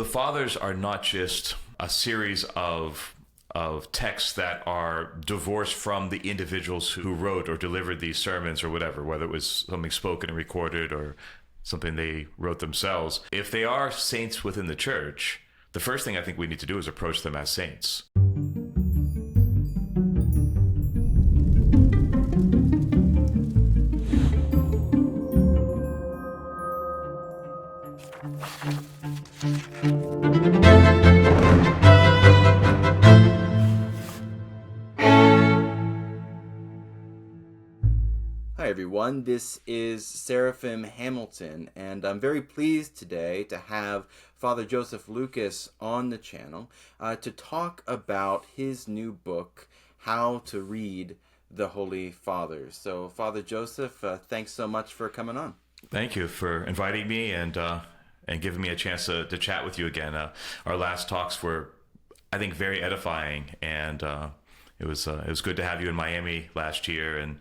the fathers are not just a series of texts that are divorced from the individuals who wrote or delivered these sermons or whatever, whether it was something spoken and recorded or something they wrote themselves. If they are saints within the church, the first thing I think we need to do is approach them as saints. Hi everyone, this is Seraphim Hamilton, and I'm very pleased today to have Father Joseph Lucas on the channel to talk about his new book, How to Read the Holy Fathers. So Father Joseph, thanks so much for coming on. Thank you for inviting me and giving me a chance to chat with you again. Our last talks were, I think, very edifying, and it was good to have you in Miami last year and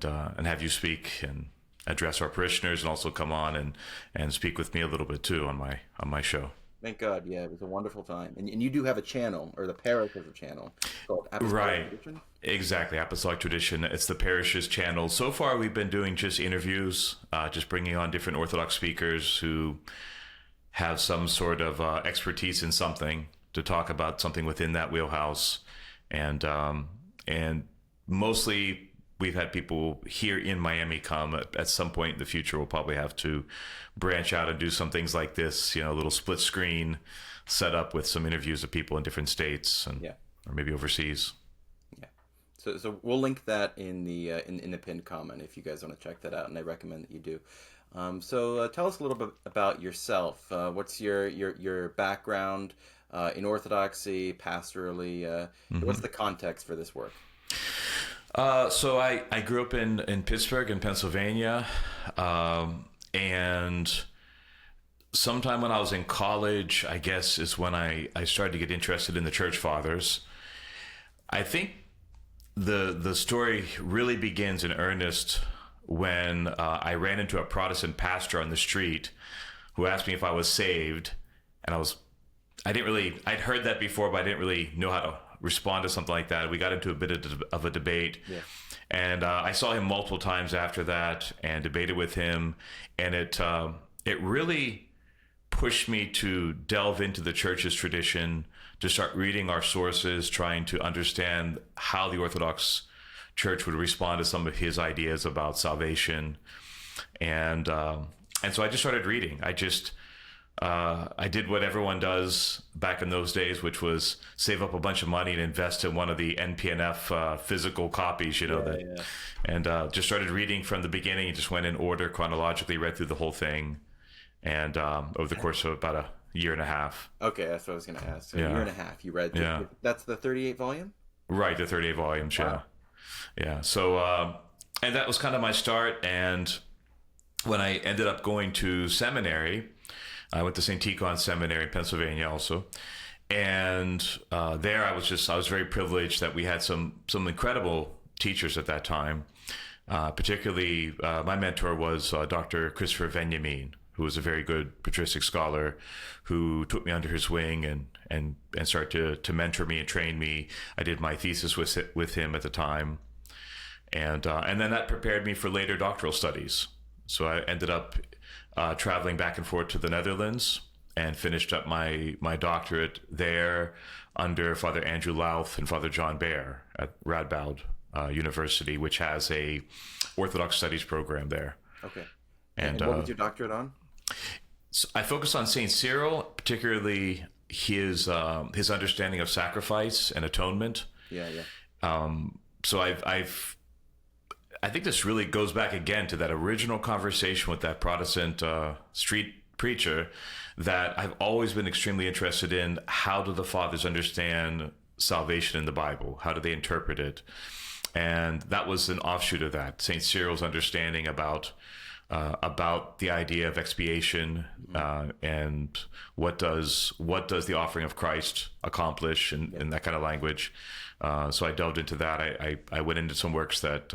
have you speak and address our parishioners, and also come on and speak with me a little bit too on my show. Thank God, yeah, it was a wonderful time. And you do have a channel, or the parish has a channel called Apologetics. Right, exactly, Apostolic Tradition. It's the parish's channel. So far, we've been doing just interviews, just bringing on different Orthodox speakers who have some sort of expertise in something to talk about something within that wheelhouse, and mostly we've had people here in Miami come. At some point in the future, we'll probably have to branch out and do some things like this, a little split screen set up with some interviews of people in different states and or maybe overseas. Yeah. So we'll link that in the pinned comment if you guys want to check that out, and I recommend that you do. So tell us a little bit about yourself. What's your background in Orthodoxy, pastorally? What's the context for this work? So I grew up in Pittsburgh in Pennsylvania, and sometime when I was in college, I guess, is when I started to get interested in the Church Fathers. I think the story really begins in earnest when I ran into a Protestant pastor on the street who asked me if I was saved, and I'd heard that before, but I didn't really know how to respond to something like that. We got into a bit of a debate, and I saw him multiple times after that and debated with him, and it really pushed me to delve into the church's tradition, to start reading our sources, trying to understand how the Orthodox Church would respond to some of his ideas about salvation, and so I just started reading. I did what everyone does back in those days, which was save up a bunch of money and invest in one of the NPNF physical copies, and just started reading from the beginning. Just went in order chronologically, read through the whole thing, and over the course of about a year and a half. Okay, that's what I was going to ask. So a year and a half, you read. That's the 38 volume? Right, the 38 volumes, wow. Yeah. So, and that was kind of my start. And when I ended up going to seminary, I went to St. Tikhon Seminary in Pennsylvania also. And there I was very privileged that we had some incredible teachers at that time. Particularly, my mentor was Dr. Christopher Benjamin, who was a very good patristic scholar who took me under his wing and started to mentor me and train me. I did my thesis with him at the time. And then that prepared me for later doctoral studies. So I ended up traveling back and forth to the Netherlands and finished up my doctorate there under Father Andrew Louth and Father John Baer at Radboud University, which has a Orthodox studies program there. Okay. And what was your doctorate on? So I focused on Saint Cyril, particularly his understanding of sacrifice and atonement. So I think this really goes back again to that original conversation with that Protestant street preacher that I've always been extremely interested in. How do the fathers understand salvation in the Bible? How do they interpret it? And that was an offshoot of that. St. Cyril's understanding about the idea of expiation and what does the offering of Christ accomplish in that kind of language. So I delved into that. I went into some works that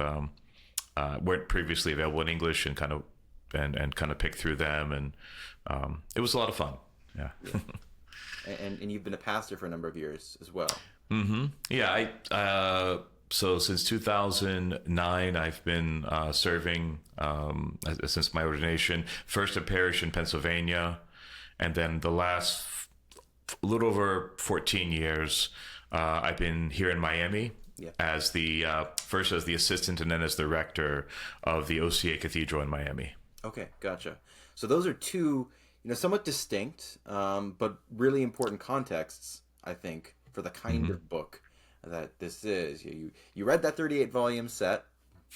weren't previously available in English and kind of picked through them, and it was a lot of fun. Yeah. And you've been a pastor for a number of years as well. Yeah, so since 2009, I've been serving since my ordination. First a parish in Pennsylvania, and then the last a little over 14 years, I've been here in Miami. Yeah. As the first as the assistant and then as the rector of the OCA Cathedral in Miami. Okay, gotcha. So those are two, somewhat distinct, but really important contexts, I think, for the kind of book that this is. You read that 38-volume set,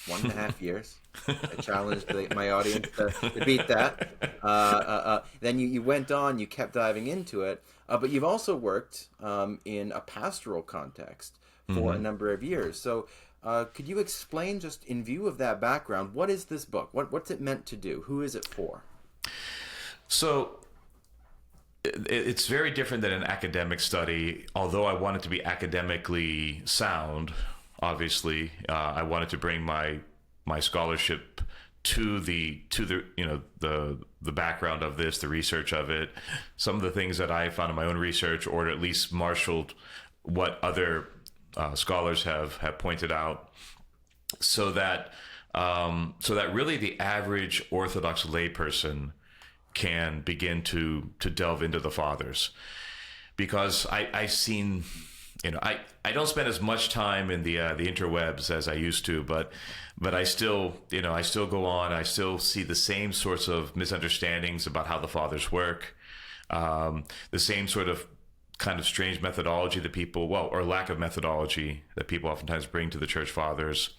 1.5 years. I challenged my audience to beat that. Then you went on, you kept diving into it, but you've also worked in a pastoral context for a number of years. So could you explain, just in view of that background, what is this book? What's it meant to do? Who is it for? So it's very different than an academic study. Although I want it to be academically sound, obviously, I wanted to bring my scholarship to the background of this, the research of it, some of the things that I found in my own research, or at least marshaled what other scholars have pointed out, so that really the average Orthodox layperson can begin to delve into the fathers, because I've seen, I don't spend as much time in the interwebs as I used to, but I still go on. I still see the same sorts of misunderstandings about how the fathers work, the same sort of kind of strange methodology that people, or lack of methodology that people oftentimes bring to the church fathers.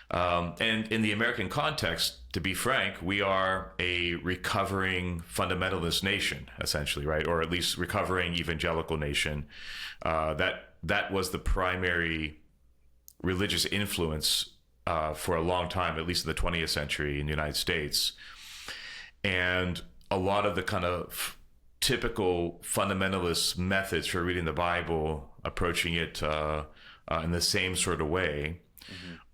And in the American context, to be frank, we are a recovering fundamentalist nation, essentially, right? Or at least recovering evangelical nation. That was the primary religious influence for a long time, at least in the 20th century in the United States. And a lot of the kind of typical fundamentalist methods for reading the Bible, approaching it in the same sort of way,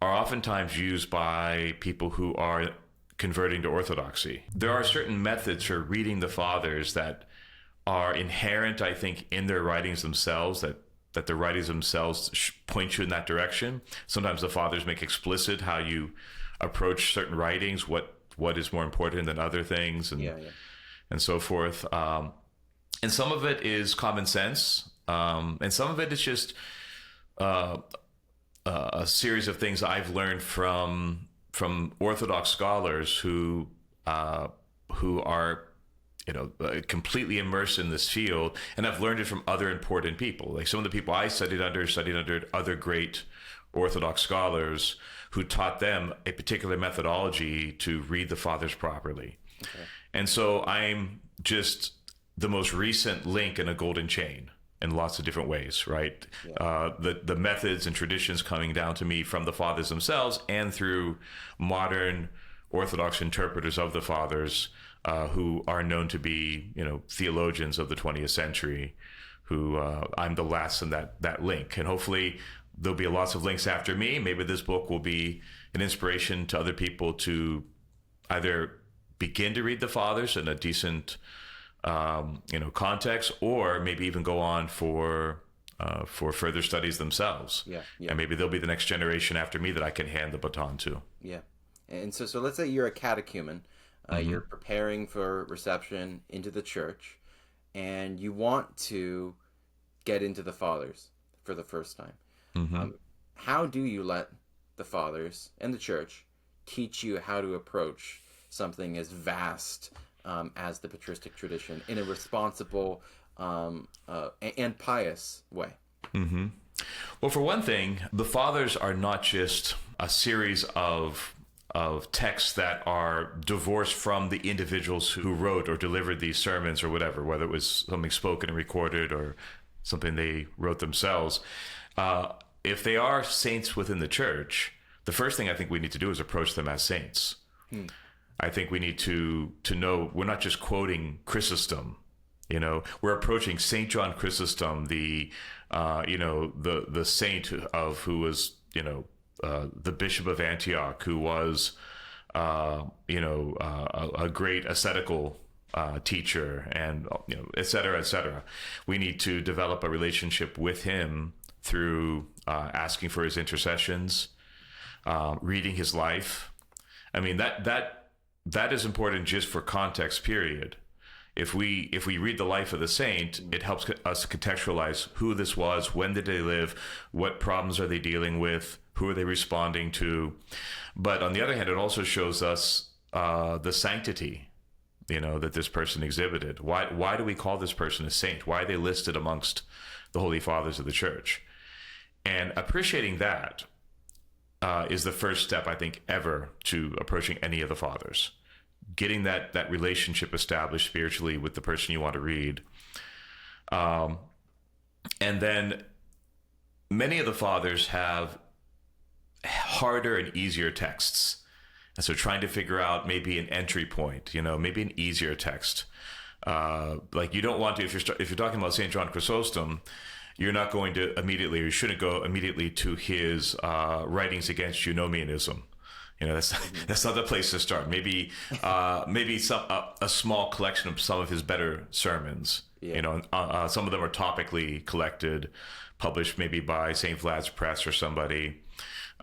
are oftentimes used by people who are converting to orthodoxy. There are certain methods for reading the fathers that are inherent, I think, in their writings themselves, that the writings themselves point you in that direction. Sometimes the fathers make explicit how you approach certain writings, what is more important than other things, and so forth. And some of it is common sense, and some of it is just a series of things I've learned from Orthodox scholars who are completely immersed in this field, and I've learned it from other important people. Like some of the people I studied under other great Orthodox scholars who taught them a particular methodology to read the fathers properly. Okay. And so I'm just the most recent link in a golden chain in lots of different ways, right? Yeah. The methods and traditions coming down to me from the fathers themselves and through modern Orthodox interpreters of the fathers who are known to be, theologians of the 20th century, who I'm the last in that link. And hopefully there'll be lots of links after me. Maybe this book will be an inspiration to other people to either begin to read the fathers in a decent context, or maybe even go on for further studies themselves. Yeah. And maybe they'll be the next generation after me that I can hand the baton to. Yeah. And so let's say you're a catechumen, you're preparing for reception into the church, and you want to get into the fathers for the first time. How do you let the fathers and the church teach you how to approach something as vast as the patristic tradition in a responsible and pious way? Well, for one thing, the fathers are not just a series of texts that are divorced from the individuals who wrote or delivered these sermons or whatever, whether it was something spoken and recorded or something they wrote themselves. If they are saints within the church, the first thing I think we need to do is approach them as saints. I think we need to know we're not just quoting Chrysostom. We're approaching Saint John Chrysostom, the saint of who was the Bishop of Antioch, who was a great ascetical teacher, and et cetera, et cetera. We need to develop a relationship with him through asking for his intercessions, reading his life. I mean, that is important just for context, period. If we read the life of the saint, it helps us contextualize who this was, when did they live, what problems are they dealing with, who are they responding to. But on the other hand, it also shows us the sanctity, that this person exhibited. Why do we call this person a saint? Why are they listed amongst the Holy Fathers of the Church? And appreciating that is the first step, I think, ever to approaching any of the fathers. Getting that relationship established spiritually with the person you want to read. And then many of the fathers have harder and easier texts. And so trying to figure out maybe an entry point, maybe an easier text. Like you don't want to, if you're talking about St. John Chrysostom, you're not going to immediately, or you shouldn't go immediately to his writings against Eunomianism. That's not the place to start. Maybe a small collection of some of his better sermons. Yeah. Some of them are topically collected, published maybe by St. Vlad's Press or somebody.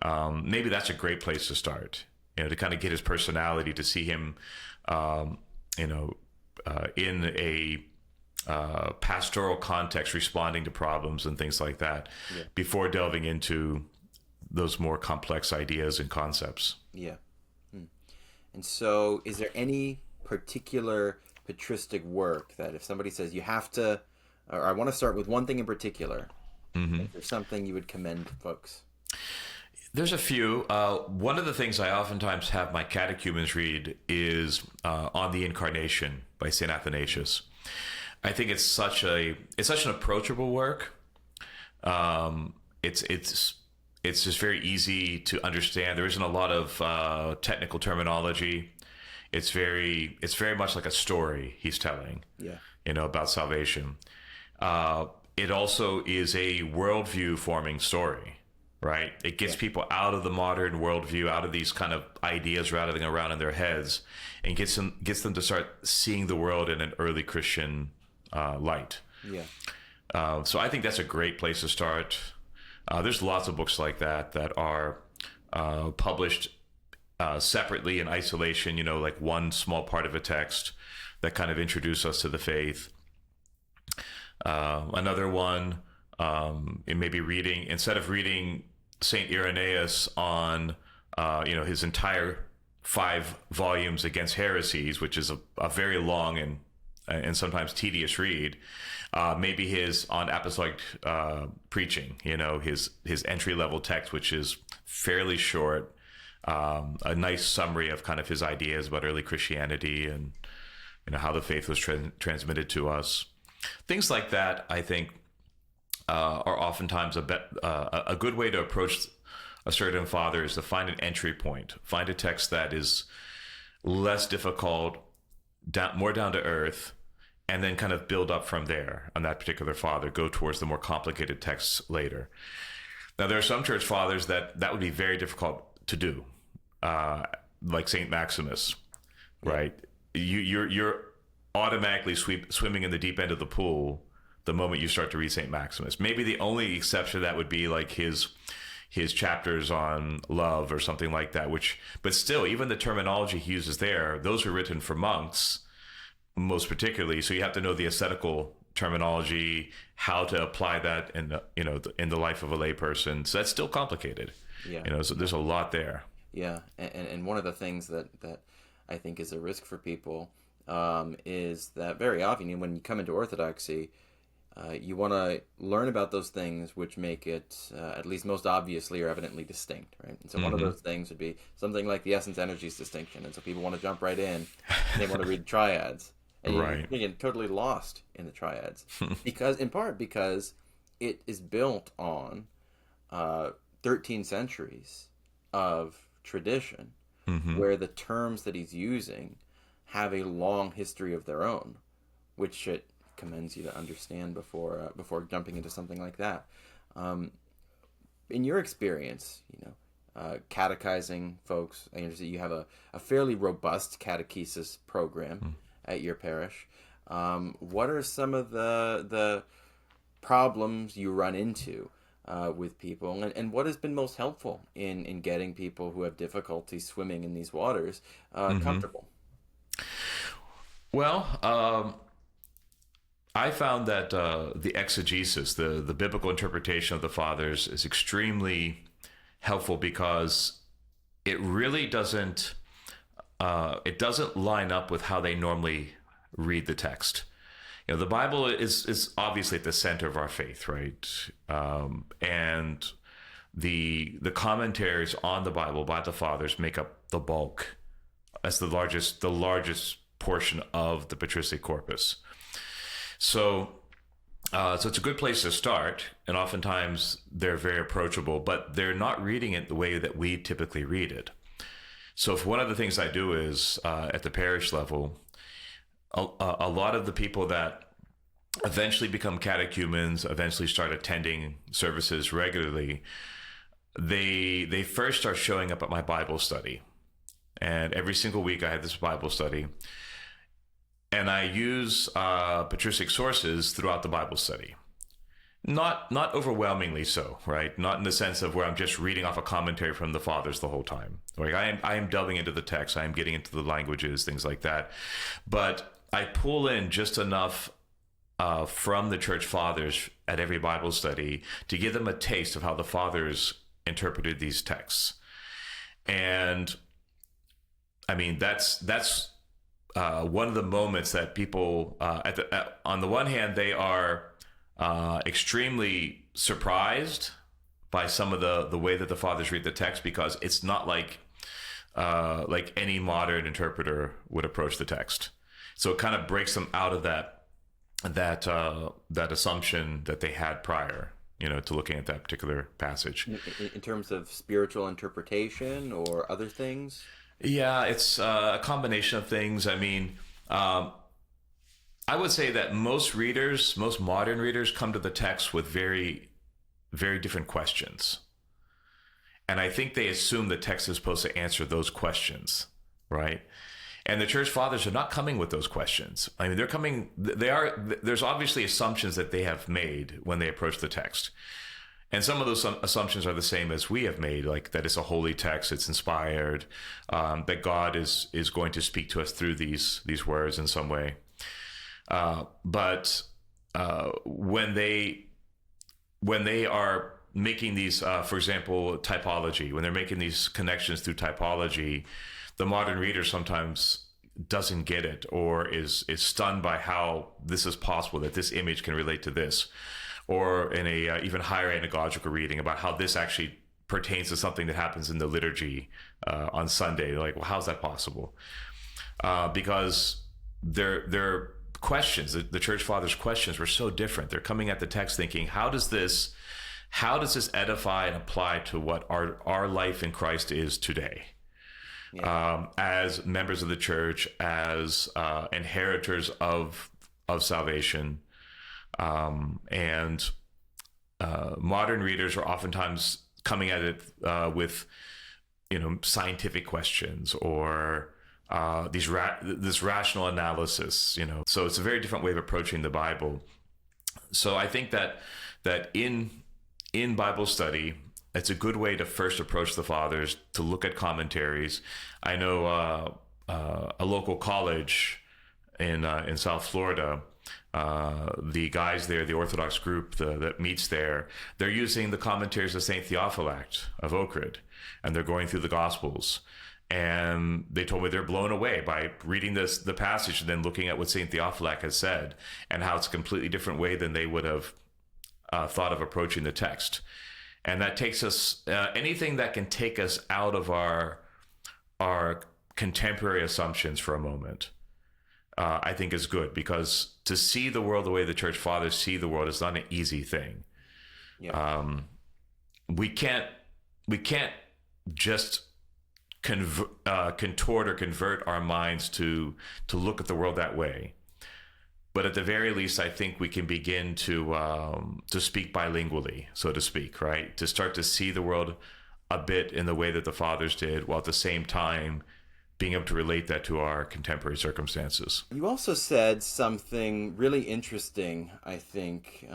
Maybe that's a great place to start. To kind of get his personality, to see him, in a pastoral context, responding to problems and things like that, yeah, before delving into those more complex ideas and concepts. Yeah. And so is there any particular patristic work that if somebody says you have to, or I want to start with one thing in particular, if there's something you would commend folks? There's a few. One of the things I oftentimes have my catechumens read is On the Incarnation by St. Athanasius. I think it's such an approachable work. It's just very easy to understand. There isn't a lot of technical terminology. It's very much like a story he's telling. Yeah. About salvation. It also is a worldview forming story, right? It gets people out of the modern worldview, out of these kind of ideas rattling around in their heads, and gets them to start seeing the world in an early Christian light. Yeah. So I think that's a great place to start. There's lots of books like that are published separately in isolation, like one small part of a text that kind of introduce us to the faith. Another one, it may be reading, instead of reading St. Irenaeus on, his entire 5 volumes against heresies, which is a very long and sometimes tedious read, maybe his on apostolic preaching, his entry-level text, which is fairly short, a nice summary of kind of his ideas about early Christianity and how the faith was transmitted to us. Things like that, I think, are oftentimes a good way to approach a certain father, is to find an entry point, find a text that is less difficult, more down to earth, and then kind of build up from there on that particular father, go towards the more complicated texts later. Now, there are some church fathers that would be very difficult to do, like St. Maximus, right? You're automatically swimming in the deep end of the pool the moment you start to read St. Maximus. Maybe the only exception to that would be like his chapters on love or something like that, but still, even the terminology he uses there, those were written for monks, most particularly. So you have to know the ascetical terminology, how to apply that in the life of a layperson. So that's still complicated. Yeah. So there's a lot there. Yeah. And one of the things that I think is a risk for people is that very often when you come into orthodoxy, you want to learn about those things which make it at least most obviously or evidently distinct, right? And so one of those things would be something like the essence energies distinction. And so people want to jump right in and they want to read triads. And you get totally lost in the triads in part because it is built on 13 centuries of tradition where the terms that he's using have a long history of their own, which it commends you to understand before jumping into something like that. In your experience, catechizing folks, I understand you have a fairly robust catechesis program at your parish. What are some of the problems you run into with people, and what has been most helpful in getting people who have difficulty swimming in these waters comfortable? Well, I found that the exegesis, the biblical interpretation of the fathers, is extremely helpful because it really doesn't line up with how they normally read the text. You know, the Bible is obviously at the center of our faith, right? And the commentaries on the Bible by the fathers make up the bulk. That's the largest portion of the patristic corpus. So it's a good place to start, and oftentimes they're very approachable, but they're not reading it the way that we typically read it. So if one of the things I do is at the parish level, a lot of the people that eventually become catechumens, eventually start attending services regularly, they first start showing up at my Bible study. And every single week I have this Bible study. And I use patristic sources throughout the Bible study. Not overwhelmingly so, right? Not in the sense of where I'm just reading off a commentary from the fathers the whole time. Like I am delving into the text, I am getting into the languages, things like that. But I pull in just enough from the church fathers at every Bible study to give them a taste of how the fathers interpreted these texts. And I mean, that's one of the moments that people, on the one hand, they are extremely surprised by some of the way that the fathers read the text, because it's not like any modern interpreter would approach the text. So it kind of breaks them out of that assumption that they had prior, to looking at that particular passage. In terms of spiritual interpretation or other things? Yeah, it's a combination of things. I mean, I would say that most modern readers come to the text with very, very different questions. And I think they assume the text is supposed to answer those questions, right? And the church fathers are not coming with those questions. I mean, there's obviously assumptions that they have made when they approach the text. And some of those assumptions are the same as we have made, like that it's a holy text, it's inspired, that God is going to speak to us through these words in some way. But when they are making these, for example, typology, when they're making these connections through typology, the modern reader sometimes doesn't get it, or is stunned by how this is possible, that this image can relate to this. Or in a even higher anagogical reading about how this actually pertains to something that happens in the liturgy on Sunday. They're like, well, how's that possible? Because their questions, the church fathers' questions, were so different. They're coming at the text thinking, how does this edify and apply to what our life in Christ is today? Yeah. As members of the church, as inheritors of salvation. And modern readers are oftentimes coming at it with, scientific questions or this rational analysis. So it's a very different way of approaching the Bible. So I think that in Bible study, it's a good way to first approach the fathers, to look at commentaries. I know a local college in South Florida. The guys there, the Orthodox group that meets there, they're using the commentaries of St. Theophylact of Ohrid, and they're going through the Gospels. And they told me they're blown away by reading the passage and then looking at what St. Theophylact has said, and how it's a completely different way than they would have thought of approaching the text. And that takes us, anything that can take us out of our contemporary assumptions for a moment, I think is good, because to see the world the way the church fathers see the world is not an easy thing. Yeah. We can't just contort or convert our minds to look at the world that way. But at the very least, I think we can begin to speak bilingually, so to speak, right? To start to see the world a bit in the way that the fathers did, while at the same time being able to relate that to our contemporary circumstances. You also said something really interesting, I think,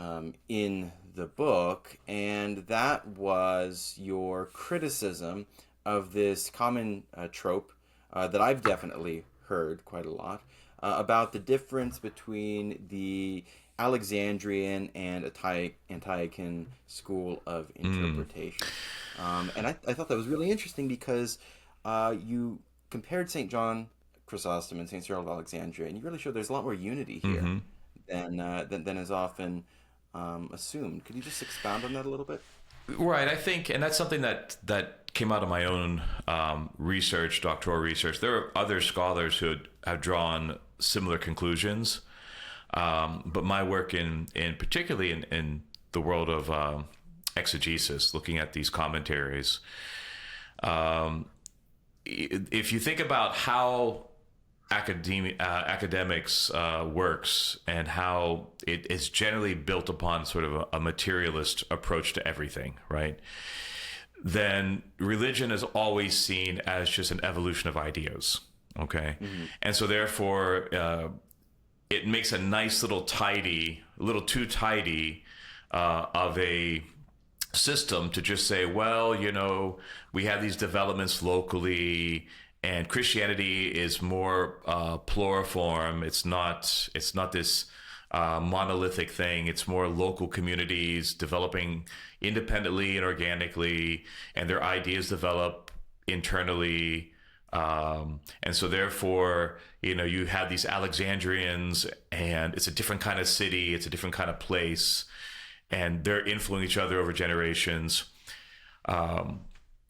in the book, and that was your criticism of this common trope that I've definitely heard quite a lot about the difference between the Alexandrian and Antiochian school of interpretation. And I thought that was really interesting because you compared St. John Chrysostom and St. Cyril of Alexandria, and you really showed there's a lot more unity here than is often assumed. Could you just expound on that a little bit? Right, I think, and that's something that came out of my own research, doctoral research. There are other scholars who have drawn similar conclusions, but my work in particularly in the world of exegesis, looking at these commentaries, if you think about how academics works and how it is generally built upon sort of a materialist approach to everything, right? Then religion is always seen as just an evolution of ideas, okay? And so therefore, it makes a nice little too tidy of a system to just say, well, we have these developments locally, and Christianity is more pluriform. It's not this monolithic thing. It's more local communities developing independently and organically, and their ideas develop internally. And so therefore, you have these Alexandrians, and it's a different kind of city. It's a different kind of place, and they're influencing each other over generations.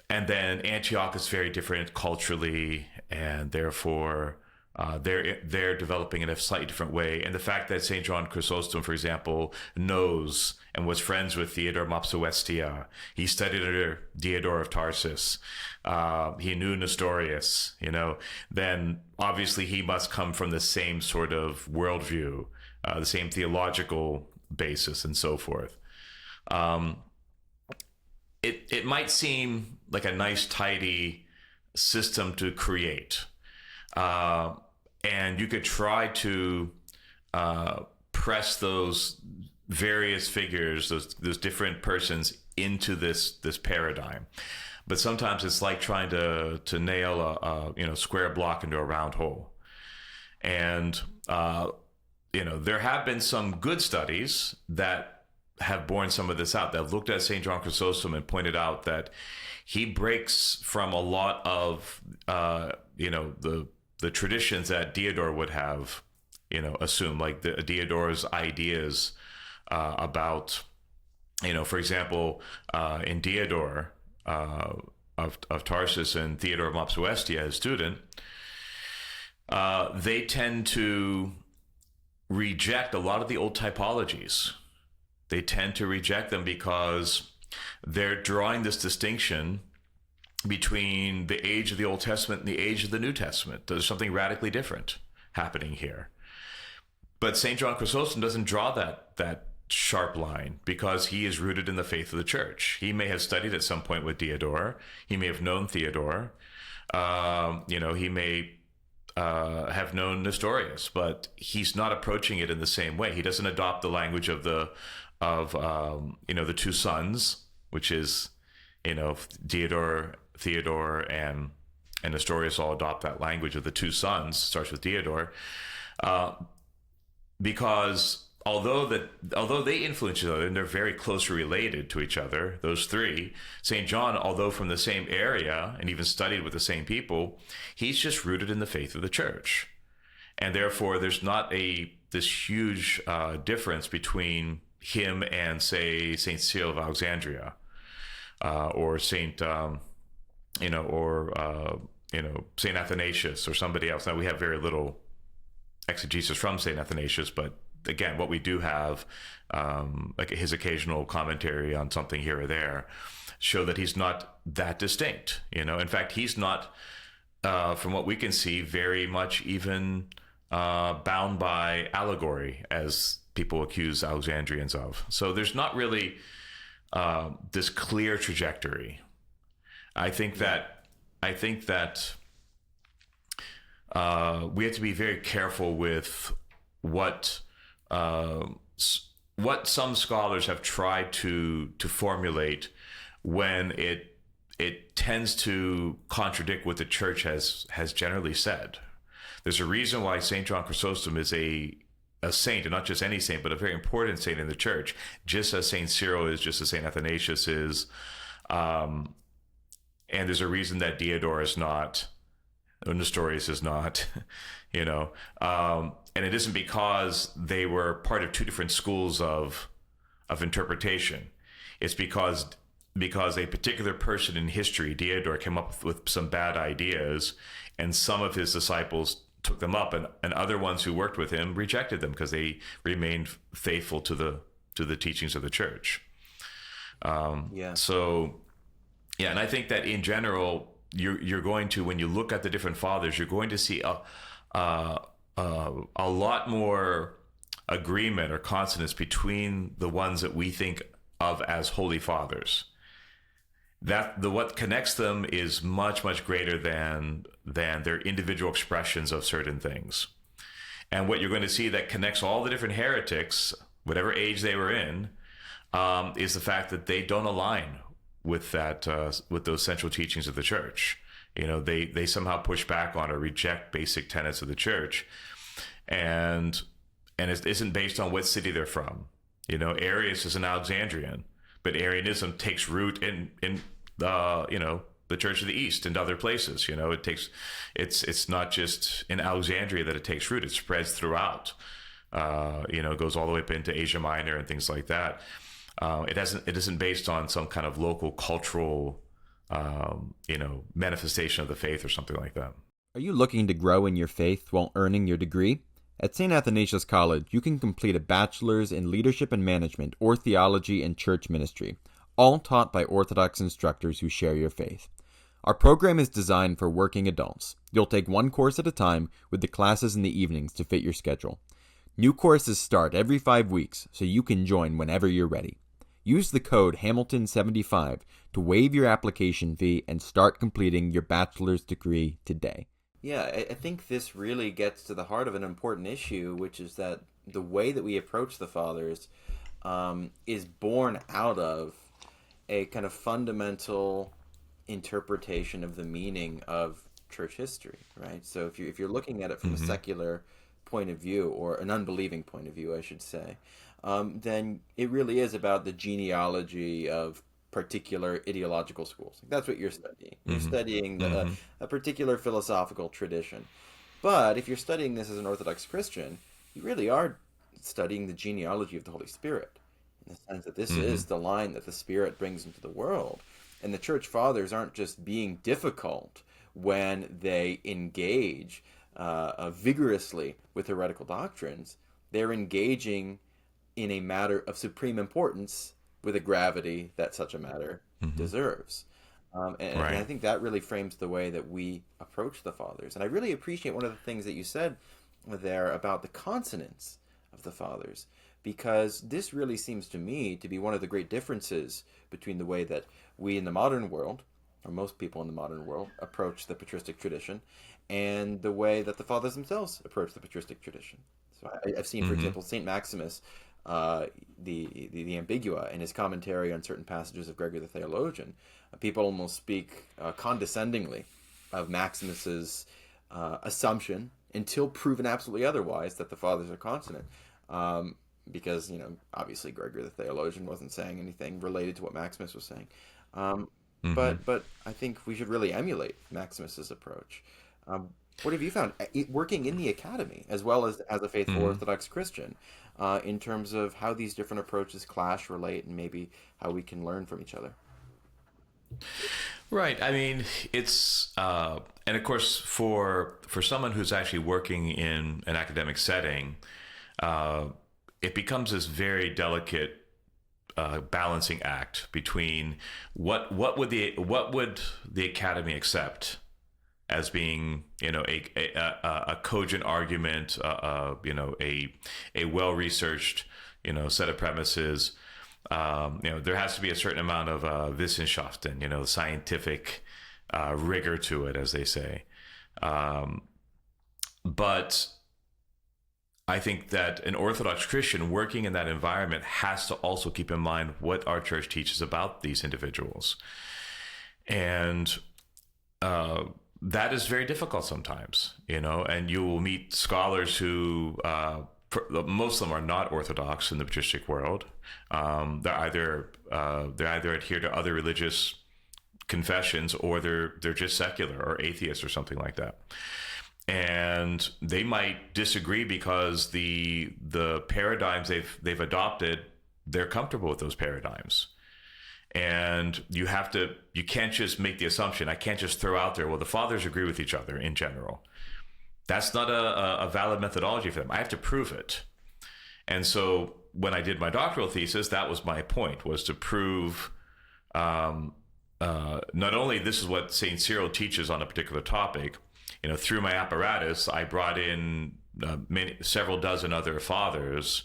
And then Antioch is very different culturally, and therefore they're developing in a slightly different way. And the fact that St. John Chrysostom, for example, knows and was friends with Theodore Mopsuestia, he studied under Diodor of Tarsus, he knew Nestorius, then obviously he must come from the same sort of worldview, the same theological basis, and so forth. It might seem like a nice, tidy system to create. And you could try to press those various figures, those different persons into this paradigm. But sometimes it's like trying to nail a square block into a round hole. And there have been some good studies that have borne some of this out, that have looked at St. John Chrysostom and pointed out that he breaks from a lot of the traditions that Diodor would have assumed, like the Diodor's ideas about, for example, in Diodor of Tarsus and Theodore of Mopsuestia, his student, they tend to reject a lot of the old typologies. They tend to reject them because they're drawing this distinction between the age of the Old Testament and the age of the New Testament. There's something radically different happening here. But St. John Chrysostom doesn't draw that sharp line because he is rooted in the faith of the church. He may have studied at some point with Diodor. He may have known Theodore. He may have known Nestorius, but he's not approaching it in the same way. He doesn't adopt the language of the two sons, which is, Diodor, Theodore, and Nestorius all adopt that language of the two sons. Starts with Diodor, because although they influence each other and they're very closely related to each other, those three, St. John, although from the same area and even studied with the same people, he's just rooted in the faith of the church, and therefore there's not this huge difference between him and, say, St. Cyril of Alexandria, or St. St. Athanasius or somebody else. Now, we have very little exegesis from St. Athanasius, but again, what we do have, like his occasional commentary on something here or there, show that he's not that distinct. In fact, he's not, from what we can see, very much even bound by allegory, as people accuse Alexandrians of. So there's not really this clear trajectory. I think that we have to be very careful with what some scholars have tried to formulate when it tends to contradict what the church has generally said. There's a reason why St. John Chrysostom is a saint, and not just any saint, but a very important saint in the church, just as St. Cyril is, just as St. Athanasius is. And there's a reason that Diodor is not, or Nestorius is not, and it isn't because they were part of two different schools of interpretation. It's because a particular person in history, Diodor, came up with some bad ideas, and some of his disciples took them up, and other ones who worked with him rejected them because they remained faithful to the teachings of the church. So, yeah, and I think that in general, you're going to, when you look at the different fathers, you're going to see a lot more agreement or consonance between the ones that we think of as holy fathers. What connects them is much, much greater than their individual expressions of certain things. And what you're going to see that connects all the different heretics, whatever age they were in, is the fact that they don't align with with those central teachings of the church. They somehow push back on or reject basic tenets of the church, and it isn't based on what city they're from. Arius is an Alexandrian, but Arianism takes root in the Church of the East and other places. It's not just in Alexandria that it takes root; it spreads throughout. It goes all the way up into Asia Minor and things like that. It isn't based on some kind of local cultural manifestation of the faith or something like that. Are you looking to grow in your faith while earning your degree? At St. Athanasius College, you can complete a bachelor's in leadership and management or theology and church ministry, all taught by Orthodox instructors who share your faith. Our program is designed for working adults. You'll take one course at a time, with the classes in the evenings to fit your schedule. New courses start every 5 weeks, so you can join whenever you're ready. Use the code Hamilton75 to waive your application fee and start completing your bachelor's degree today. Yeah, I think this really gets to the heart of an important issue, which is that the way that we approach the fathers is born out of a kind of fundamental interpretation of the meaning of church history, right? So if you're looking at it from a secular point of view, or an unbelieving point of view, I should say, then it really is about the genealogy of particular ideological schools. That's what you're studying. You're studying a particular philosophical tradition. But if you're studying this as an Orthodox Christian, you really are studying the genealogy of the Holy Spirit, in the sense that this is the line that the Spirit brings into the world. And the Church Fathers aren't just being difficult when they engage vigorously with heretical doctrines. They're engaging in a matter of supreme importance with a gravity that such a matter deserves. And I think that really frames the way that we approach the Fathers. And I really appreciate one of the things that you said there about the consonance of the Fathers, because this really seems to me to be one of the great differences between the way that we in the modern world, or most people in the modern world, approach the patristic tradition, and the way that the Fathers themselves approach the patristic tradition. So I've seen, for example, St. Maximus, the Ambigua, in his commentary on certain passages of Gregory the Theologian, people almost speak condescendingly of Maximus's assumption, until proven absolutely otherwise, that the Fathers are consonant. Because, obviously Gregory the Theologian wasn't saying anything related to what Maximus was saying. But I think we should really emulate Maximus's approach. What have you found working in the academy, as well as a faithful Orthodox Christian, in terms of how these different approaches clash, relate, and maybe how we can learn from each other? Right. I mean, it's and of course for someone who's actually working in an academic setting, it becomes this very delicate balancing act between what would the academy accept as being a cogent argument, a well-researched set of premises. There has to be a certain amount of Wissenschaften, scientific rigor to it, as they say. But I think that an Orthodox Christian working in that environment has to also keep in mind what our church teaches about these individuals. And that is very difficult sometimes, and you will meet scholars who, most of them are not Orthodox in the patristic world. They either adhere to other religious confessions, or they're just secular or atheists or something like that. And they might disagree because the paradigms they've adopted, they're comfortable with those paradigms. And you can't just make the assumption. I can't just throw out there, well, the fathers agree with each other in general. That's not a valid methodology for them. I have to prove it. And so when I did my doctoral thesis, that was my point, was to prove not only this is what St. Cyril teaches on a particular topic. Through my apparatus, I brought in several dozen other fathers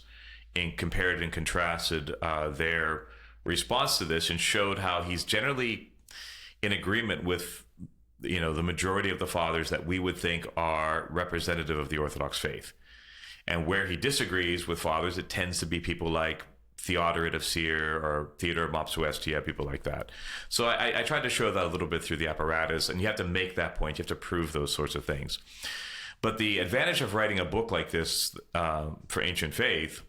and compared and contrasted their response to this, and showed how he's generally in agreement with the majority of the fathers that we would think are representative of the Orthodox faith. And where he disagrees with fathers, it tends to be people like Theodoret of Syr or Theodore of Mopsuestia, people like that. So I tried to show that a little bit through the apparatus, and you have to make that point. You have to prove those sorts of things. But the advantage of writing a book like this for ancient faith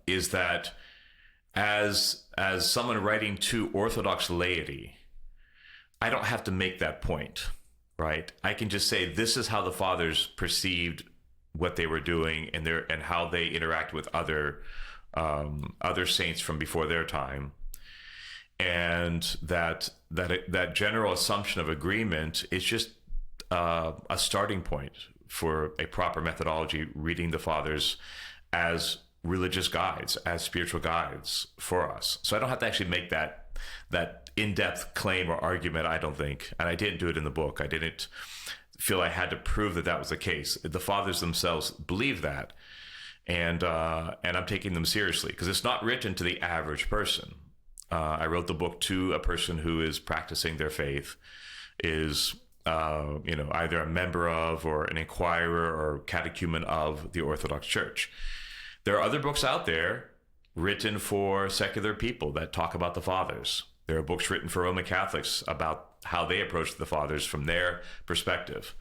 is that as someone writing to Orthodox laity, I don't have to make that point, right? I can just say this is how the fathers perceived what they were doing and how they interact with other saints from before their time, and that general assumption of agreement is just a starting point for a proper methodology, reading the fathers as religious guides, as spiritual guides for us. So I don't have to actually make that in-depth claim or argument, I don't think, and I didn't do it in the book. I didn't feel I had to prove that was the case. The fathers themselves believe that. And I'm taking them seriously because it's not written to the average person. I wrote the book to a person who is practicing their faith, is either a member of or an inquirer or catechumen of the Orthodox Church. There are other books out there written for secular people that talk about the fathers. There are books written for Roman Catholics about how they approach the fathers from their perspective.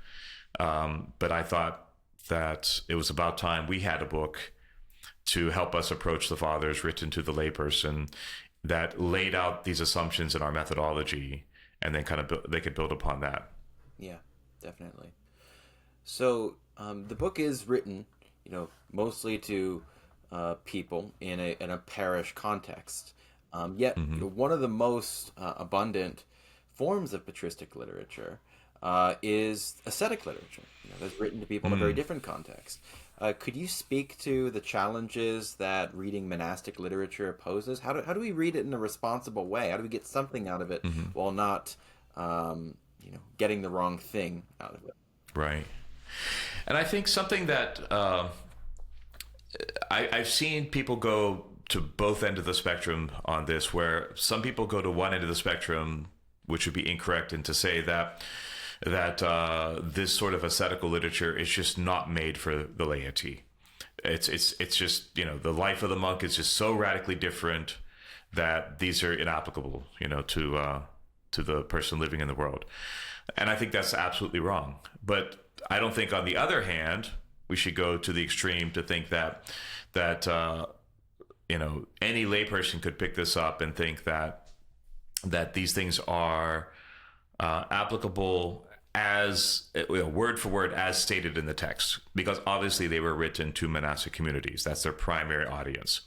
But I thought that it was about time we had a book to help us approach the fathers, written to the layperson, that laid out these assumptions in our methodology, and then they could build upon that. Yeah, definitely. So the book is written, mostly to people in a parish context. Yet one of the most abundant forms of patristic literature is ascetic literature, that's written to people in a very different context. Could you speak to the challenges that reading monastic literature poses? How do we read it in a responsible way? How do we get something out of it while not, getting the wrong thing out of it? Right. And I think something that I've seen people go to both ends of the spectrum on this, where some people go to one end of the spectrum, which would be incorrect, and to say that this sort of ascetical literature is just not made for the laity. It's just, the life of the monk is just so radically different that these are inapplicable, to the person living in the world. And I think that's absolutely wrong. But I don't think, on the other hand, we should go to the extreme to think that any layperson could pick this up and think that these things are applicable as word for word as stated in the text, because obviously they were written to monastic communities. That's their primary audience.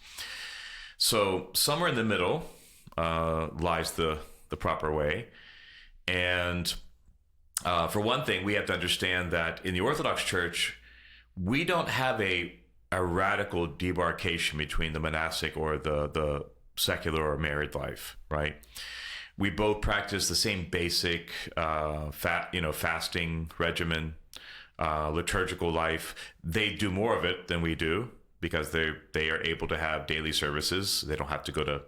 So somewhere in the middle lies the proper way. And for one thing, we have to understand that in the Orthodox Church, we don't have a radical demarcation between the monastic or the secular or married life, right? We both practice the same basic fasting regimen, liturgical life. They do more of it than we do because they are able to have daily services. They don't have to go to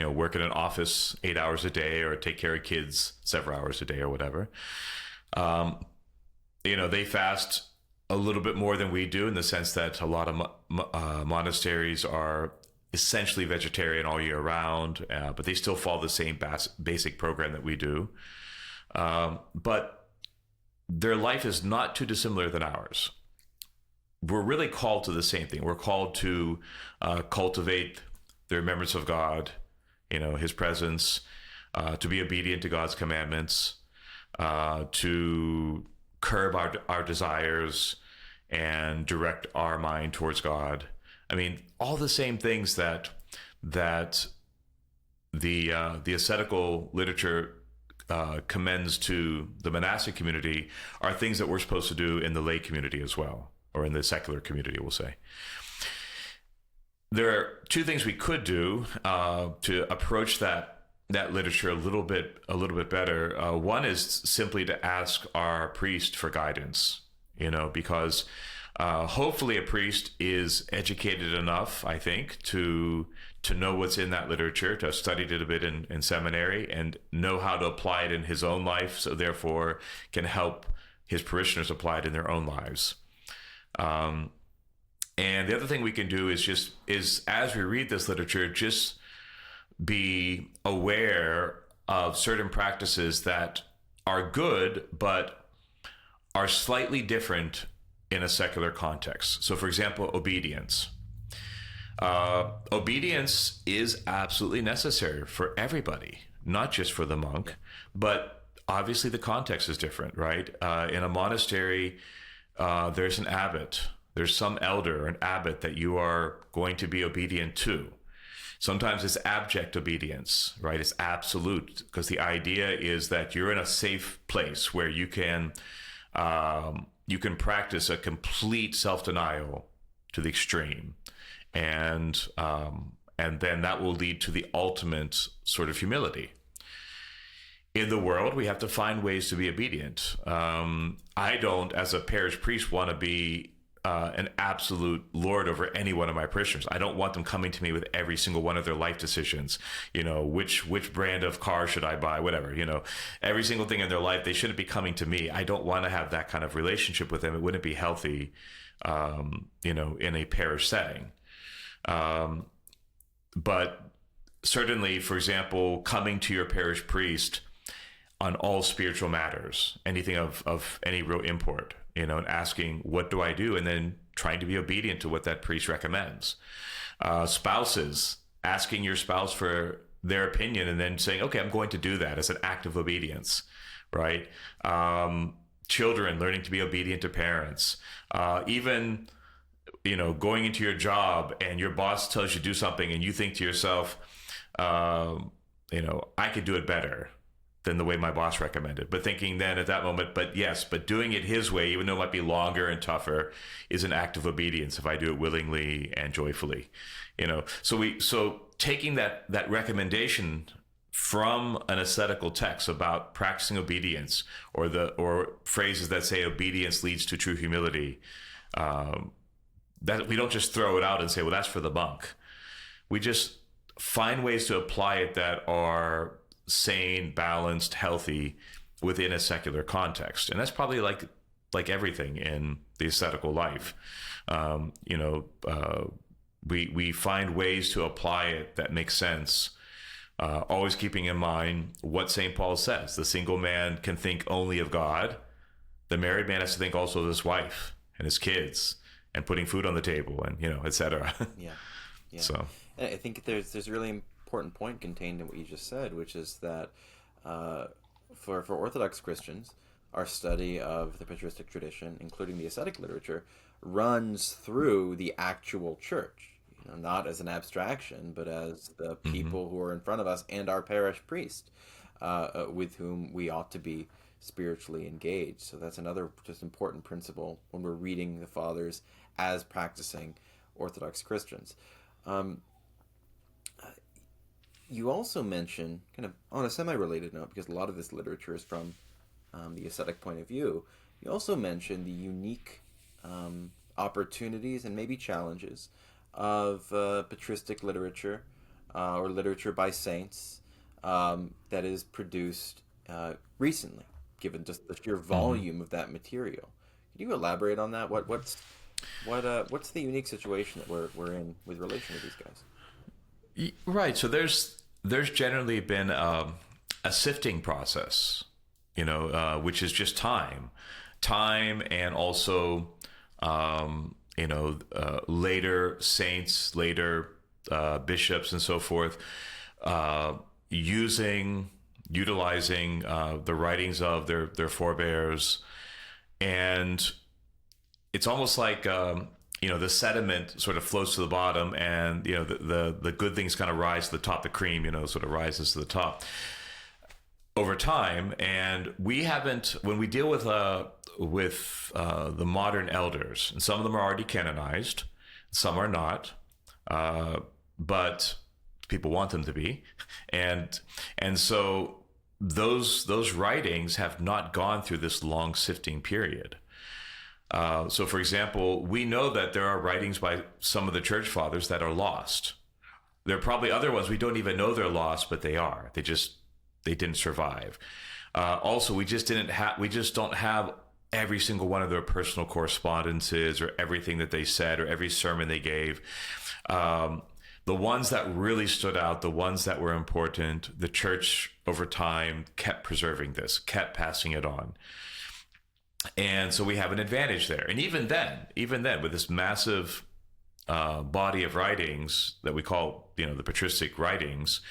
work in an office 8 hours a day or take care of kids several hours a day or whatever. They fast a little bit more than we do, in the sense that a lot of monasteries are essentially vegetarian all year round, but they still follow the same basic program that we do. But their life is not too dissimilar than ours. We're really called to the same thing. We're called to cultivate the remembrance of God, his presence, to be obedient to God's commandments, to curb our desires and direct our mind towards God. I mean, all the same things that the ascetical literature commends to the monastic community are things that we're supposed to do in the lay community as well, or in the secular community, we'll say. There are two things we could do to approach that literature a little bit better. One is simply to ask our priest for guidance, because hopefully a priest is educated enough, I think, to know what's in that literature, to have studied it a bit in seminary and know how to apply it in his own life, so therefore can help his parishioners apply it in their own lives. And the other thing we can do is as we read this literature, just be aware of certain practices that are good, but are slightly different in a secular context. So, for example, obedience. Obedience is absolutely necessary for everybody, not just for the monk, but obviously the context is different, right? In a monastery, there's an abbot, there's some elder, an abbot that you are going to be obedient to. Sometimes it's abject obedience, right? It's absolute, because the idea is that you're in a safe place where you can practice a complete self-denial to the extreme, and then that will lead to the ultimate sort of humility. In the world, we have to find ways to be obedient. I don't, as a parish priest, want to be an absolute lord over any one of my parishioners. I don't want them coming to me with every single one of their life decisions. Which brand of car should I buy? Whatever. Every single thing in their life, they shouldn't be coming to me. I don't want to have that kind of relationship with them. It wouldn't be healthy, in a parish setting. But certainly, for example, coming to your parish priest on all spiritual matters, anything of any real import, and asking, what do I do? And then trying to be obedient to what that priest recommends. Spouses, asking your spouse for their opinion and then saying, okay, I'm going to do that as an act of obedience, right? Children, learning to be obedient to parents. Even, going into your job and your boss tells you to do something and you think to yourself, I could do it better than the way my boss recommended. But thinking then at that moment, but doing it his way, even though it might be longer and tougher, is an act of obedience if I do it willingly and joyfully. So taking that recommendation from an ascetical text about practicing obedience, or phrases that say obedience leads to true humility, that we don't just throw it out and say, well, that's for the monk. We just find ways to apply it that are sane, balanced, healthy within a secular context. And that's probably like everything in the ascetical life. We find ways to apply it that make sense, always keeping in mind what St. Paul says. The single man can think only of God. The married man has to think also of his wife and his kids and putting food on the table and, et cetera. Yeah. So I think there's a really important point contained in what you just said, which is that for Orthodox Christians, our study of the patristic tradition, including the ascetic literature, runs through the actual church, not as an abstraction, but as the people who are in front of us and our parish priest, with whom we ought to be spiritually engaged. So that's another just important principle when we're reading the Fathers as practicing Orthodox Christians. You also mention, kind of on a semi-related note, because a lot of this literature is from the ascetic point of view, you also mention the unique opportunities and maybe challenges of patristic literature or literature by saints that is produced recently, given just the sheer volume of that material. Can you elaborate on that? What's the unique situation that we're in with relation to these guys? Right. So there's generally been a sifting process, which is just time, and also later saints, later bishops, and so forth, utilizing the writings of their forebears, and it's almost like the sediment sort of floats to the bottom, and the good things kind of rise to the top. The cream, sort of rises to the top over time. And we haven't, when we deal with the modern elders, and some of them are already canonized, some are not, but people want them to be, and so those writings have not gone through this long sifting period. So, for example, we know that there are writings by some of the church fathers that are lost. There are probably other ones we don't even know they're lost, but they are. They didn't survive. Also, we just don't have every single one of their personal correspondences, or everything that they said, or every sermon they gave. The ones that really stood out, the ones that were important, the church over time kept preserving this, kept passing it on. And so we have an advantage there. And even then, with this massive body of writings that we call, the patristic writings,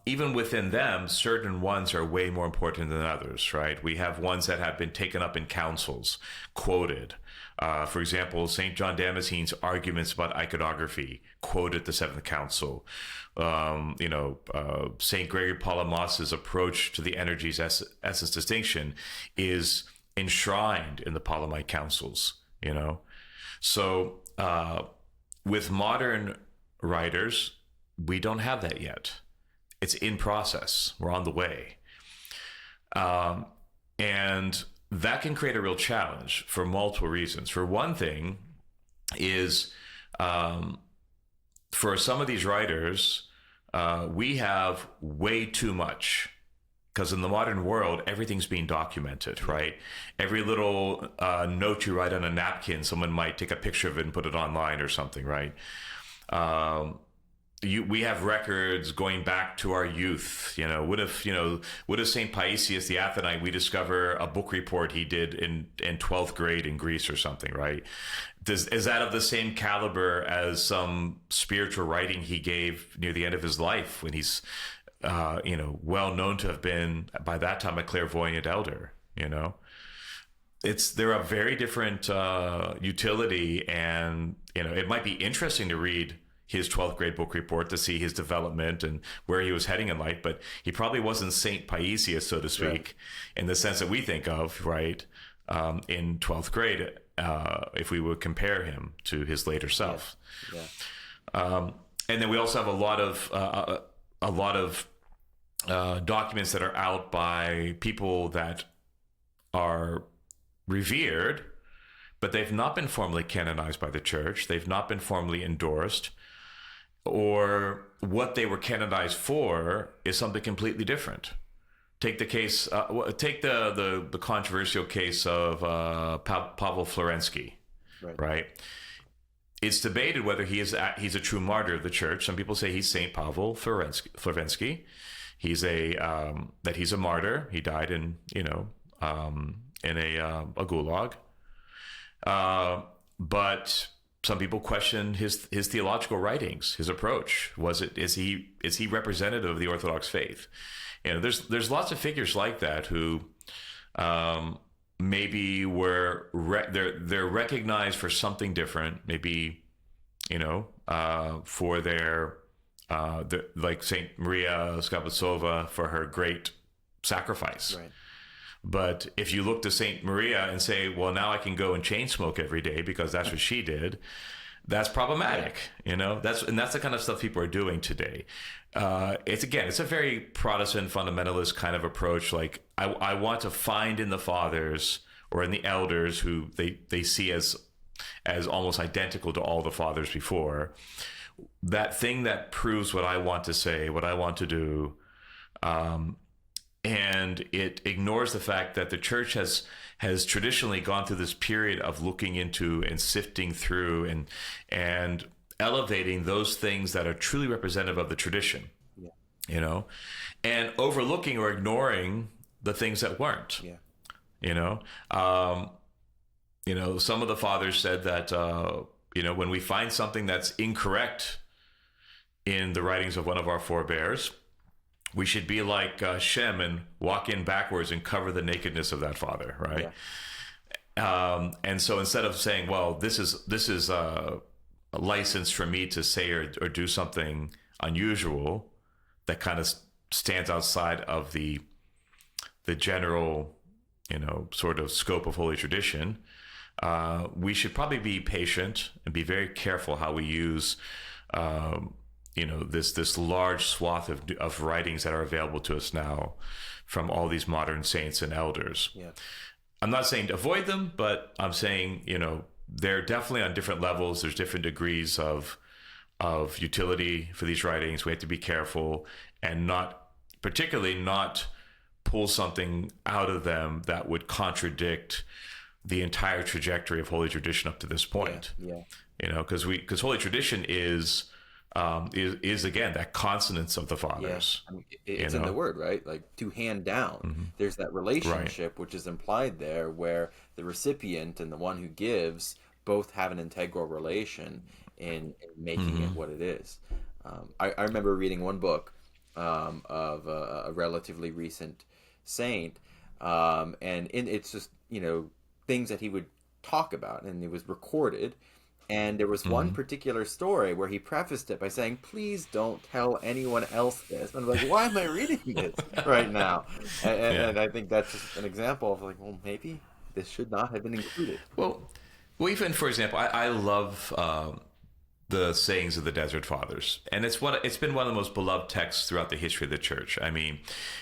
even within them, certain ones are way more important than others, right? We have ones that have been taken up in councils, quoted. For example, St. John Damascene's arguments about iconography, quoted the Seventh Council. St. Gregory Palamas's approach to the energies essence distinction is enshrined in the Palamite councils, So with modern writers, we don't have that yet. It's in process. We're on the way. And that can create a real challenge for multiple reasons. For one thing is, for some of these writers, we have way too much. Because in the modern world, everything's being documented, right? Every little note you write on a napkin, someone might take a picture of it and put it online or something, right? We have records going back to our youth. What if St. Paisius the Athonite, we discover a book report he did in 12th grade in Greece or something, right? Is that of the same caliber as some spiritual writing he gave near the end of his life, when he's well known to have been by that time a clairvoyant elder? They're a very different utility, and it might be interesting to read his 12th grade book report to see his development and where he was heading in life, but he probably wasn't Saint Paisius, so to speak, right, in the sense that we think of, right, in 12th grade, if we would compare him to his later self. Yeah. And then we also have a lot of documents that are out by people that are revered, but they've not been formally canonized by the church. They've not been formally endorsed, or what they were canonized for is something completely different. Take the case, take the controversial case of Pavel Florensky, right? It's debated whether he's a true martyr of the church. Some people say he's Saint Pavel Florensky. He's a martyr. He died in a gulag. But some people question his theological writings, his approach. Is he representative of the Orthodox faith? There's lots of figures like that who maybe they're recognized for something different. Maybe for their like Saint Maria Skobetsova for her great sacrifice. Right. But if you look to Saint Maria and say, well, now I can go and chain smoke every day because that's what she did, that's problematic. That's the kind of stuff people are doing today. It's a very Protestant fundamentalist kind of approach. Like I want to find in the fathers or in the elders who they see as almost identical to all the fathers before, that thing that proves what I want to say, what I want to do. And it ignores the fact that the church has has traditionally gone through this period of looking into and sifting through and elevating those things that are truly representative of the tradition, Yeah. you know, and overlooking or ignoring the things that weren't. Yeah. You know, some of the fathers said that when we find something that's incorrect in the writings of one of our forebears, we should be like Shem and walk in backwards and cover the nakedness of that father, right? Yeah. And so instead of saying, well, this is a license for me to say or do something unusual that kind of stands outside of the general, sort of scope of Holy Tradition, we should probably be patient and be very careful how we use, this large swath of writings that are available to us now from all these modern saints and elders. Yeah. I'm not saying to avoid them, but I'm saying, they're definitely on different levels. There's different degrees of utility for these writings. We have to be careful and not pull something out of them that would contradict the entire trajectory of Holy Tradition up to this point. Yeah. Because Holy Tradition is again that consonance of the fathers. Yeah. I mean, it's in the word, right? Like to hand down. Mm-hmm. There's that relationship, right, which is implied there, where the recipient and the one who gives both have an integral relation in making mm-hmm. it what it is. I remember reading one book of a relatively recent saint, and it's just things that he would talk about, and it was recorded. And there was mm-hmm. one particular story where he prefaced it by saying, "Please don't tell anyone else this." And I'm like, why am I reading this right now? And I think that's just an example of like, well, maybe this should not have been included. Well, even for example, I love the sayings of the Desert Fathers, and it's been one of the most beloved texts throughout the history of the Church. I mean,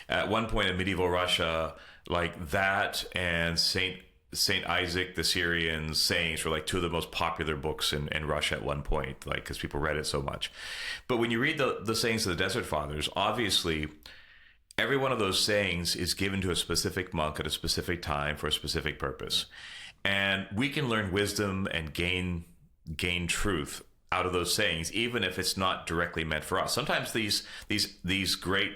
at one point in medieval Russia, like that and Saint Isaac the Syrian's sayings were like two of the most popular books in Russia at one point, like because people read it so much. But when you read the sayings of the Desert Fathers, obviously every one of those sayings is given to a specific monk at a specific time for a specific purpose, and we can learn wisdom and gain truth out of those sayings, even if it's not directly meant for us. Sometimes these great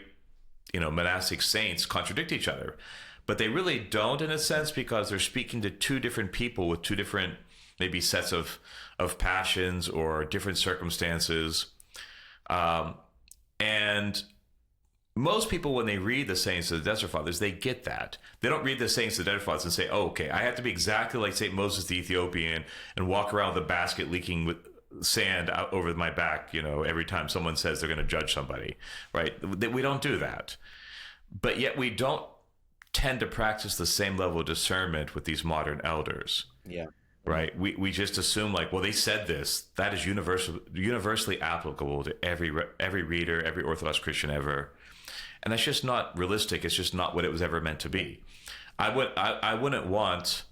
monastic saints contradict each other. But they really don't, in a sense, because they're speaking to two different people with two different maybe sets of passions or different circumstances. And most people, when they read the sayings of the Desert Fathers, they get that. They don't read the sayings of the Desert Fathers and say, oh, okay, I have to be exactly like St. Moses the Ethiopian and walk around with a basket leaking with sand out over my back, every time someone says they're going to judge somebody, right? We don't do that. But yet we don't tend to practice the same level of discernment with these modern elders. Yeah. Right. We just assume like, well, they said this, that is universally applicable to every reader, every Orthodox Christian ever. And that's just not realistic. It's just not what it was ever meant to be. I wouldn't want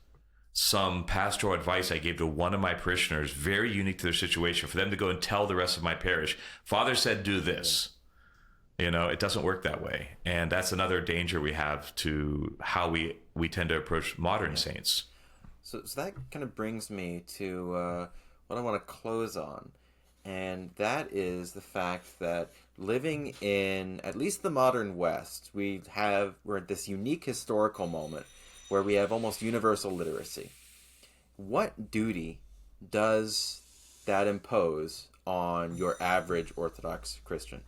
some pastoral advice I gave to one of my parishioners, very unique to their situation, for them to go and tell the rest of my parish, Father said, do this. It doesn't work that way. And that's another danger we have to how we tend to approach modern saints. So that kind of brings me to what I want to close on. And that is the fact that living in at least the modern West, we're at this unique historical moment where we have almost universal literacy. What duty does that impose on your average Orthodox Christian?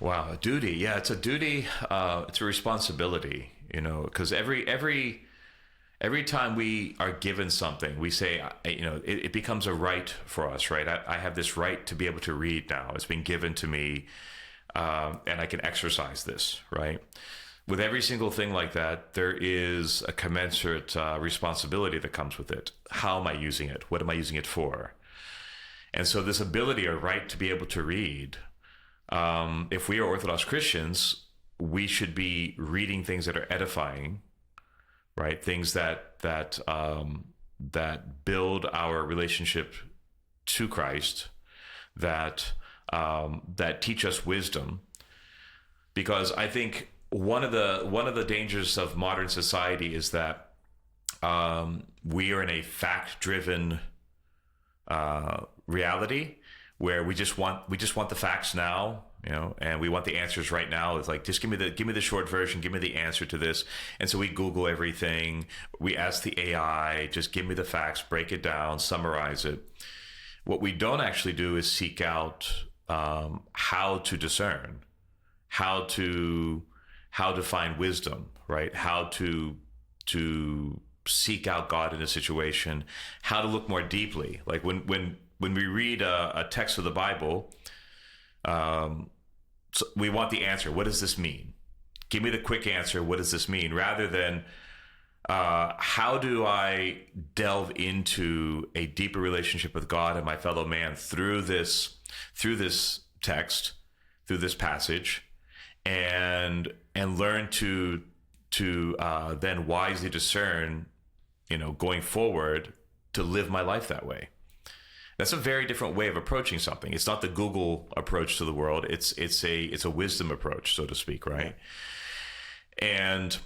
Wow, a duty. Yeah, it's a duty. It's a responsibility, because every time we are given something, we say, it becomes a right for us, right? I have this right to be able to read now. It's been given to me, and I can exercise this, right? With every single thing like that, there is a commensurate responsibility that comes with it. How am I using it? What am I using it for? And so this ability or right to be able to read, if we are Orthodox Christians, we should be reading things that are edifying, right? Things that build our relationship to Christ, that teach us wisdom. Because I think one of the dangers of modern society is that we are in a fact-driven reality where we just want the facts now, and we want the answers right now. It's like, just give me the short version, give me the answer to this. And so we Google everything. We ask the AI, just give me the facts, break it down, summarize it. What we don't actually do is seek out how to discern, how to find wisdom, right? How to seek out God in a situation, how to look more deeply. Like when we read a text of the Bible, so we want the answer. What does this mean? Give me the quick answer. What does this mean? Rather than how do I delve into a deeper relationship with God and my fellow man through this text, through this passage, and learn to then wisely discern, going forward, to live my life that way. That's a very different way of approaching something. It's not the Google approach to the world. It's a wisdom approach, so to speak, right? And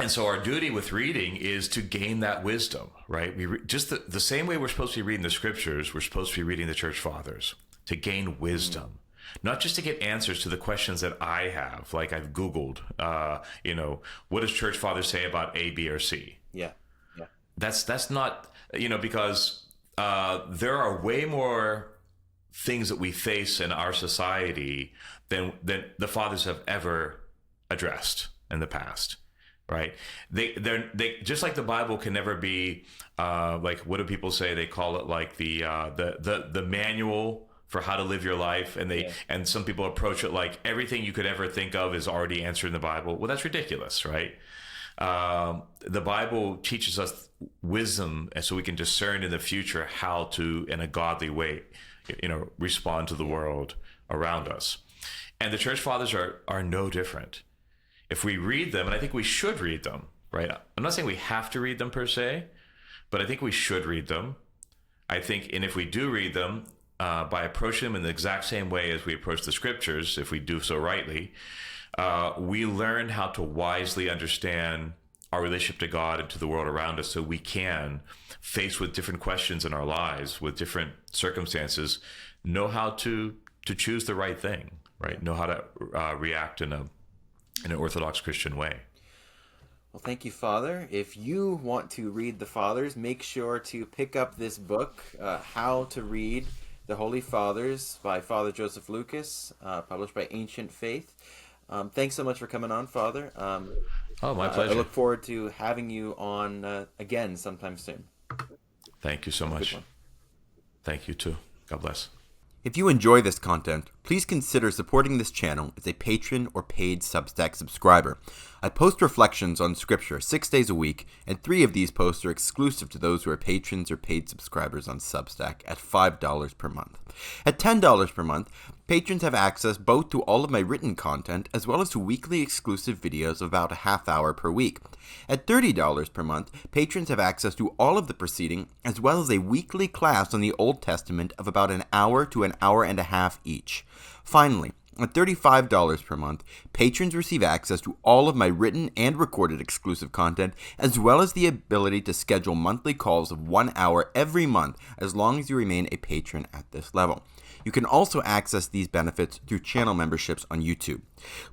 so our duty with reading is to gain that wisdom, right? Just the same way we're supposed to be reading the scriptures, we're supposed to be reading the church fathers to gain wisdom. Not just to get answers to the questions that I have, like I've Googled, what does church fathers say about A, B, or C? Yeah. That's not, because there are way more things that we face in our society than the fathers have ever addressed in the past, right? They just like the Bible can never be like, what do people say? They call it like the manual for how to live your life, and some people approach it like everything you could ever think of is already answered in the Bible. Well, that's ridiculous, right? The Bible teaches us wisdom, and so we can discern in the future how to, in a godly way, respond to the world around us. And the church fathers are no different. If we read them, and I think we should read them, right? I'm not saying we have to read them per se, but I think we should read them. I think, and if we do read them, by approaching them in the exact same way as we approach the scriptures, if we do so rightly, we learn how to wisely understand our relationship to God and to the world around us, so we can, faced with different questions in our lives, with different circumstances, know how to choose the right thing, right? Know how to react in an Orthodox Christian way. Well, thank you, Father. If you want to read the Fathers, make sure to pick up this book, How to Read the Holy Fathers by Father Joseph Lucas, published by Ancient Faith. Thanks so much for coming on, Father. My pleasure. I look forward to having you on again sometime soon. Thank you so much. Thank you too. God bless. If you enjoy this content, please consider supporting this channel as a patron or paid Substack subscriber. I post reflections on Scripture 6 days a week, and 3 of these posts are exclusive to those who are patrons or paid subscribers on Substack at $5 per month. At $10 per month, patrons have access both to all of my written content as well as to weekly exclusive videos of about a half hour per week. At $30 per month, patrons have access to all of the preceding as well as a weekly class on the Old Testament of about an hour to an hour and a half each. Finally, at $35 per month, patrons receive access to all of my written and recorded exclusive content, as well as the ability to schedule monthly calls of 1 hour every month as long as you remain a patron at this level. You can also access these benefits through channel memberships on YouTube.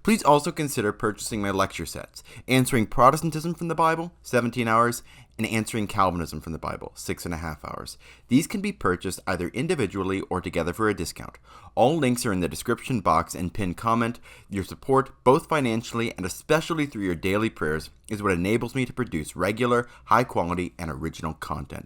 Please also consider purchasing my lecture sets, Answering Protestantism from the Bible, 17 hours, and Answering Calvinism from the Bible, 6.5 hours. These can be purchased either individually or together for a discount. All links are in the description box and pinned comment. Your support, both financially and especially through your daily prayers, is what enables me to produce regular, high quality, and original content.